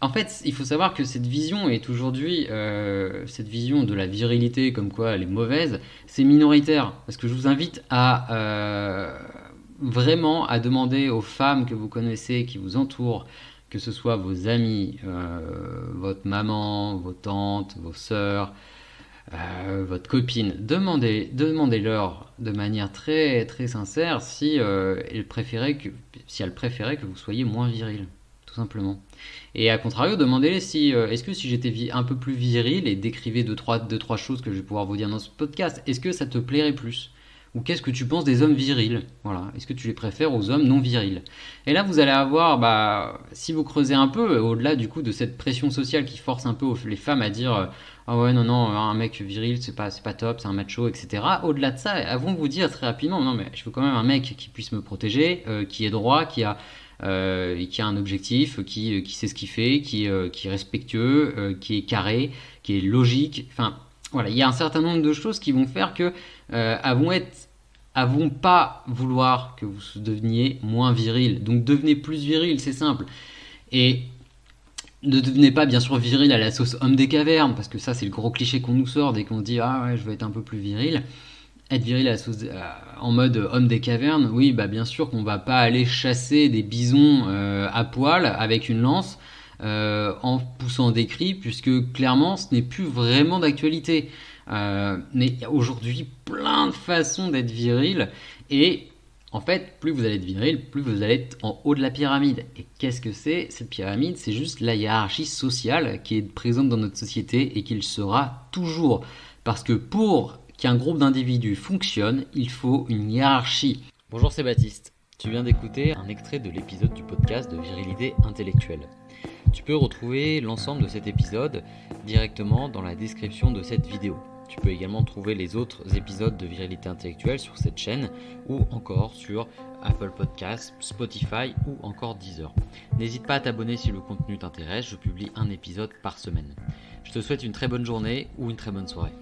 En fait, il faut savoir que cette vision est aujourd'hui, cette vision de la virilité comme quoi elle est mauvaise, c'est minoritaire. Parce que je vous invite à vraiment à demander aux femmes que vous connaissez, qui vous entourent, que ce soit vos amis, votre maman, vos tantes, vos sœurs, votre copine, demandez-leur de manière très très sincère si, si elle préférait que vous soyez moins viril, tout simplement. Et à contrario, demandez-les si, est-ce que si j'étais un peu plus viril et décrivez deux, trois choses que je vais pouvoir vous dire dans ce podcast, est-ce que ça te plairait plus? Ou qu'est-ce que tu penses des hommes virils? Voilà. Est-ce que tu les préfères aux hommes non virils? Et là, vous allez avoir, bah, si vous creusez un peu, au-delà du coup de cette pression sociale qui force un peu les femmes à dire ah ouais, non, non, un mec viril, c'est pas top, c'est un macho, etc. Au-delà de ça, elles vont vous dire très rapidement, non, mais je veux quand même un mec qui puisse me protéger, qui est droit, qui a un objectif, qui sait ce qu'il fait, qui est respectueux, qui est carré, qui est logique. Enfin, voilà, il y a un certain nombre de choses qui vont faire que elles vont pas vouloir que vous deveniez moins viril. Donc devenez plus viril, c'est simple. Et ne devenez pas bien sûr viril à la sauce homme des cavernes, parce que ça c'est le gros cliché qu'on nous sort dès qu'on dit ah ouais je veux être un peu plus viril. Être viril à la sauce, en mode homme des cavernes, oui bah bien sûr qu'on va pas aller chasser des bisons à poil avec une lance en poussant des cris, puisque clairement ce n'est plus vraiment d'actualité. Mais il y a aujourd'hui plein de façons d'être viril et en fait, plus vous allez être viril, plus vous allez être en haut de la pyramide. Et qu'est-ce que c'est cette pyramide? C'est juste la hiérarchie sociale qui est présente dans notre société et qui le sera toujours. Parce que pour qu'un groupe d'individus fonctionne, il faut une hiérarchie. Bonjour, c'est Baptiste. Tu viens d'écouter un extrait de l'épisode du podcast de Virilité intellectuelle. Tu peux retrouver l'ensemble de cet épisode directement dans la description de cette vidéo. Tu peux également trouver les autres épisodes de Virilité intellectuelle sur cette chaîne ou encore sur Apple Podcasts, Spotify ou encore Deezer. N'hésite pas à t'abonner si le contenu t'intéresse, je publie un épisode par semaine. Je te souhaite une très bonne journée ou une très bonne soirée.